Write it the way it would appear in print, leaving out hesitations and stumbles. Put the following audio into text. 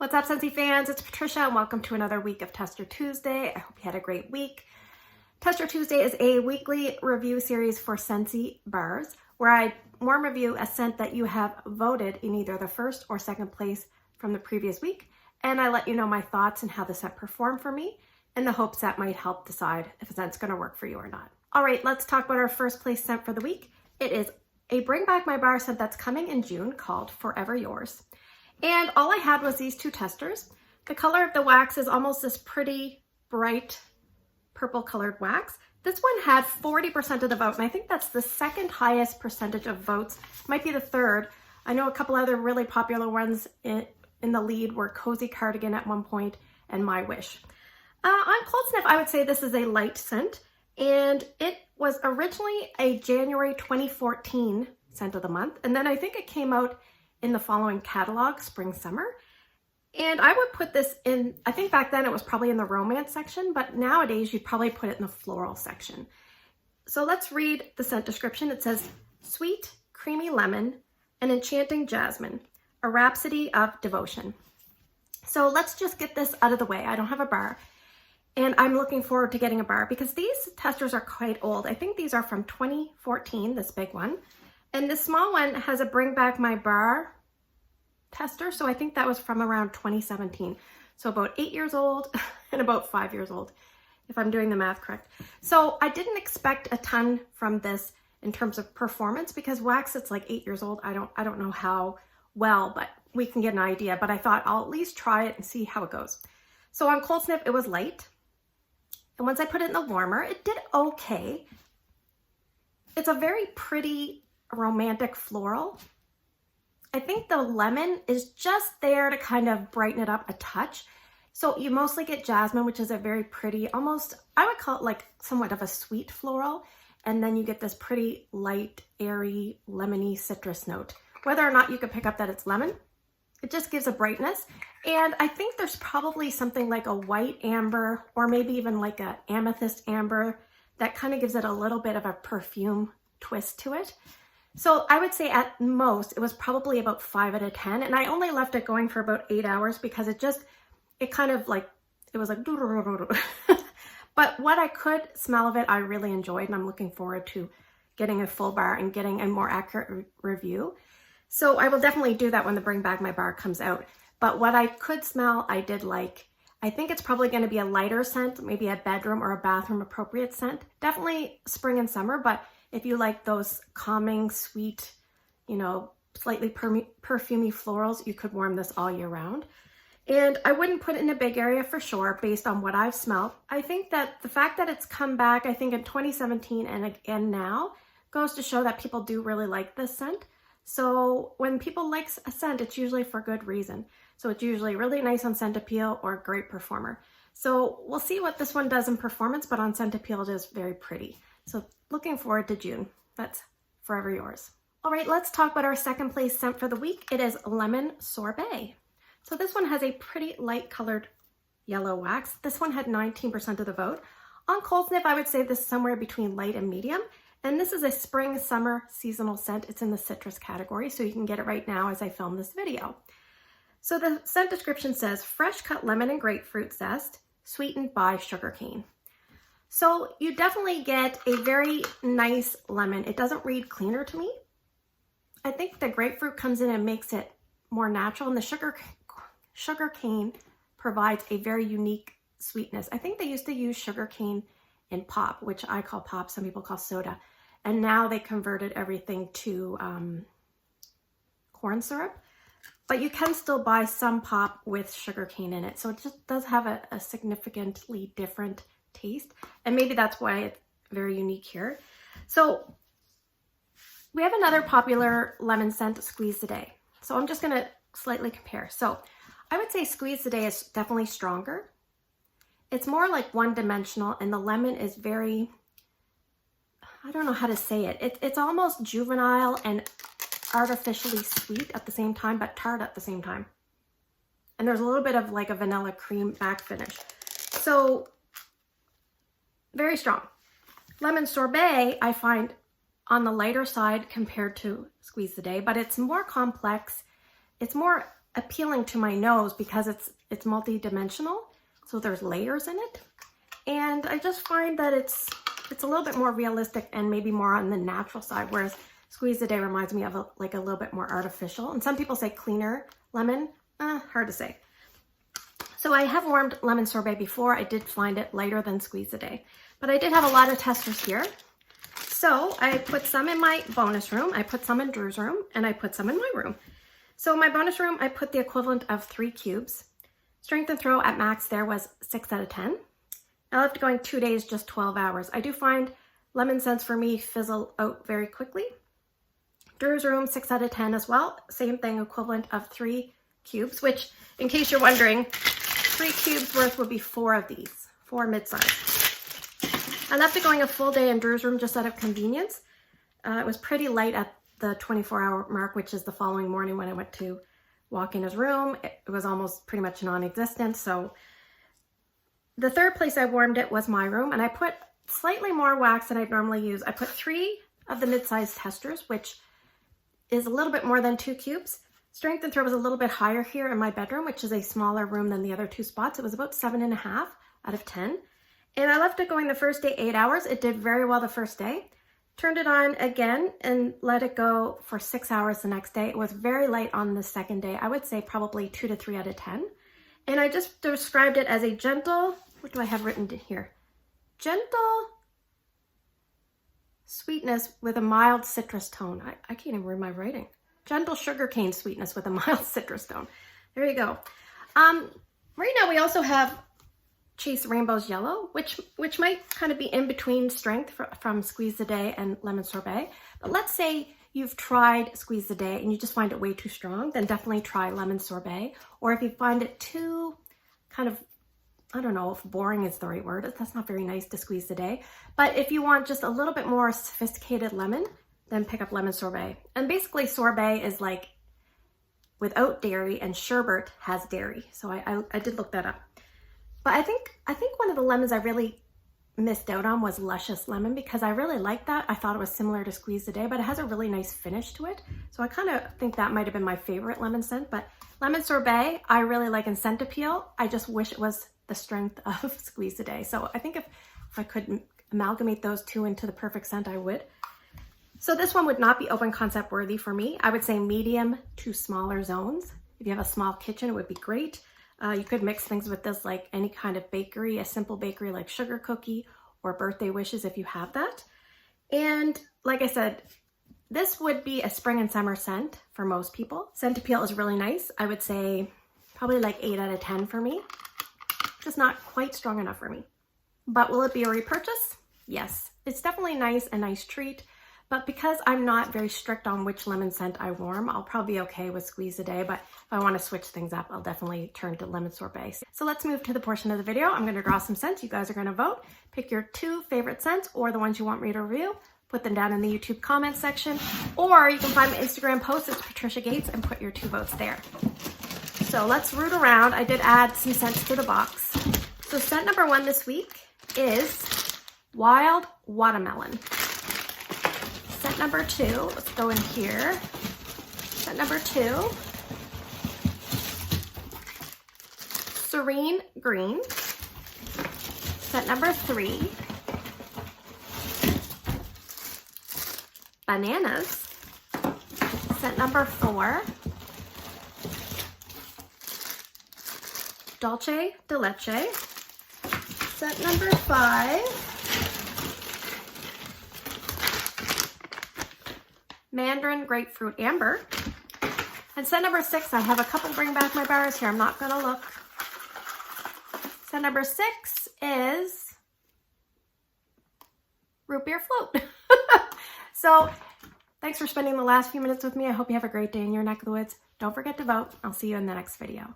What's up, Scentsy fans? It's Patricia and welcome to another week of Tester Tuesday. I hope you had a great week. Tester Tuesday is a weekly review series for Scentsy bars where I warm review a scent that you have voted in either the first or second place from the previous week, and I let you know my thoughts and how the scent performed for me in the hopes that might help decide if a scent's going to work for you or not. All right, let's talk about our first place scent for the week. It is a Bring Back My Bar scent that's coming in June called Forever Yours. And all I had was these two testers. The color of the wax is almost this pretty bright purple colored wax. This one had 40% of the vote, and I think that's the second highest percentage of votes. Might be the third. I know a couple other really popular ones in the lead were Cozy Cardigan at one point and My Wish. On Cold Sniff, I would say this is a light scent, and it was originally a January 2014 scent of the month, and then I think it came out in the following catalog, spring, summer. And I would put this in, I think back then it was probably in the romance section, but nowadays you'd probably put it in the floral section. So let's read the scent description. It says, sweet, creamy lemon, an enchanting jasmine, a rhapsody of devotion. So let's just get this out of the way. I don't have a bar, and I'm looking forward to getting a bar because these testers are quite old. I think these are from 2014, this big one. And this small one has a Bring Back My Bar tester. So I think that was from around 2017. So about 8 years old and about 5 years old, if I'm doing the math correct. So I didn't expect a ton from this in terms of performance because wax, it's like 8 years old. I don't know how well, but we can get an idea. But I thought I'll at least try it and see how it goes. So on Cold Sniff, it was light. And once I put it in the warmer, it did okay. It's a very pretty romantic floral. I think the lemon is just there to kind of brighten it up a touch. So you mostly get jasmine, which is a very pretty, almost, I would call it like somewhat of a sweet floral. And then you get this pretty light, airy, lemony citrus note. Whether or not you could pick up that it's lemon, it just gives a brightness. And I think there's probably something like a white amber or maybe even like a amethyst amber that kind of gives it a little bit of a perfume twist to it. So I would say at most, it was probably about 5 out of 10. And I only left it going for about 8 hours because it kind of like, it was like, but what I could smell of it, I really enjoyed. And I'm looking forward to getting a full bar and getting a more accurate review. So I will definitely do that when the Bring Back My Bar comes out. But what I could smell, I did like. I think it's probably going to be a lighter scent, maybe a bedroom or a bathroom appropriate scent. Definitely spring and summer, but if you like those calming, sweet, slightly perfumey florals, you could warm this all year round. And I wouldn't put it in a big area for sure, based on what I've smelled. I think that the fact that it's come back, I think in 2017 and again now, goes to show that people do really like this scent. So when people like a scent, it's usually for good reason. So it's usually really nice on scent appeal or a great performer. So we'll see what this one does in performance, but on scent appeal, it is very pretty. So looking forward to June. That's Forever Yours. All right, let's talk about our second place scent for the week. It is Lemon Sorbet. So this one has a pretty light colored yellow wax. This one had 19% of the vote. On Cold Sniff, I would say this is somewhere between light and medium. And this is a spring, summer seasonal scent. It's in the citrus category, so you can get it right now as I film this video. So the scent description says, fresh cut lemon and grapefruit zest, sweetened by sugarcane. So you definitely get a very nice lemon. It doesn't read cleaner to me. I think the grapefruit comes in and makes it more natural, and the sugar cane provides a very unique sweetness. I think they used to use sugar cane in pop, which I call pop, some people call soda. And now they converted everything to corn syrup. But you can still buy some pop with sugar cane in it. So it just does have a significantly different taste, and maybe that's why it's very unique here. So we have another popular lemon scent, Squeeze Today. So I'm just going to slightly compare. So I would say Squeeze Today is definitely stronger. It's more like one-dimensional, and the lemon is very, I don't know how to say it. It's almost juvenile and artificially sweet at the same time, but tart at the same time. And there's a little bit of like a vanilla cream back finish. So very strong. Lemon Sorbet, I find on the lighter side compared to Squeeze Today, but it's more complex. It's more appealing to my nose because it's multi-dimensional. So there's layers in it. And I just find that it's a little bit more realistic and maybe more on the natural side, whereas Squeeze a Day reminds me of like a little bit more artificial. And some people say cleaner lemon, hard to say. So I have warmed lemon sorbet before. I did find it lighter than Squeeze a Day, but I did have a lot of testers here. So I put some in my bonus room, I put some in Drew's room, and I put some in my room. So in my bonus room, I put the equivalent of 3 cubes. Strength and throw at max there was 6 out of 10. Now after going 2 days, just 12 hours. I do find lemon scents for me fizzle out very quickly. Drew's room, 6 out of 10 as well. Same thing, equivalent of 3 cubes, which in case you're wondering, 3 cubes worth would be 4 of these, 4 mid-size. I left it going a full day in Drew's room just out of convenience. It was pretty light at the 24-hour mark, which is the following morning when I went to walk in his room. It was almost pretty much non-existent. So the third place I warmed it was my room, and I put slightly more wax than I'd normally use. I put 3 of the mid-sized testers, which is a little bit more than 2 cubes. Strength and throw was a little bit higher here in my bedroom, which is a smaller room than the other 2 spots. It was about 7.5 out of 10. And I left it going the first day 8 hours. It did very well the first day. Turned it on again and let it go for 6 hours the next day. It was very light on the second day. I would say probably 2 to 3 out of 10. And I just described it as a gentle, what do I have written here? Gentle sweetness with a mild citrus tone. I can't even read my writing. Gentle sugarcane sweetness with a mild citrus tone. There you go. Right now we also have Chase Rainbow's Yellow, which might kind of be in between strength from Squeeze a Day and Lemon Sorbet. But let's say you've tried Squeeze a Day and you just find it way too strong, then definitely try Lemon Sorbet. Or if you find it too kind of, I don't know if boring is the right word. That's not very nice to Squeeze a Day. But if you want just a little bit more sophisticated lemon, then pick up Lemon Sorbet. And basically sorbet is like without dairy, and sherbet has dairy. So I did look that up. But I think one of the lemons I really missed out on was Luscious Lemon, because I really liked that. I thought it was similar to Squeeze a Day, but it has a really nice finish to it. So I kind of think that might have been my favorite lemon scent. But Lemon Sorbet, I really like in scent appeal. I just wish it was the strength of Squeeze a Day. So I think if I could amalgamate those two into the perfect scent, I would. So this one would not be open concept worthy for me. I would say medium to smaller zones. If you have a small kitchen, it would be great. You could mix things with this like any kind of bakery, a simple bakery like sugar cookie or birthday wishes if you have that. And like I said, this would be a spring and summer scent for most people. Scent appeal is really nice. I would say probably like 8 out of 10 for me. Just not quite strong enough for me. But will it be a repurchase? Yes. It's definitely nice, a nice treat. But because I'm not very strict on which lemon scent I warm, I'll probably be okay with Squeeze a Day. But if I want to switch things up, I'll definitely turn to Lemon Sorbet. So let's move to the portion of the video. I'm going to draw some scents. You guys are going to vote. Pick your 2 favorite scents or the ones you want me to review. Put them down in the YouTube comment section. Or you can find my Instagram post. It's Patricia Gates, and put your 2 votes there. So let's root around. I did add some scents to the box. So scent number 1 this week is Wild Watermelon. Scent number 2, let's go in here. Scent number 2, Serene Green. Scent number 3, Bananas. Scent number 4, Dolce de Leche. Scent number 5, Mandarin Grapefruit Amber. And scent number 6, I have a couple bring back my bars here. I'm not gonna look. Scent number 6 is Root Beer Float. So thanks for spending the last few minutes with me. I hope you have a great day in your neck of the woods. Don't forget to vote. I'll see you in the next video.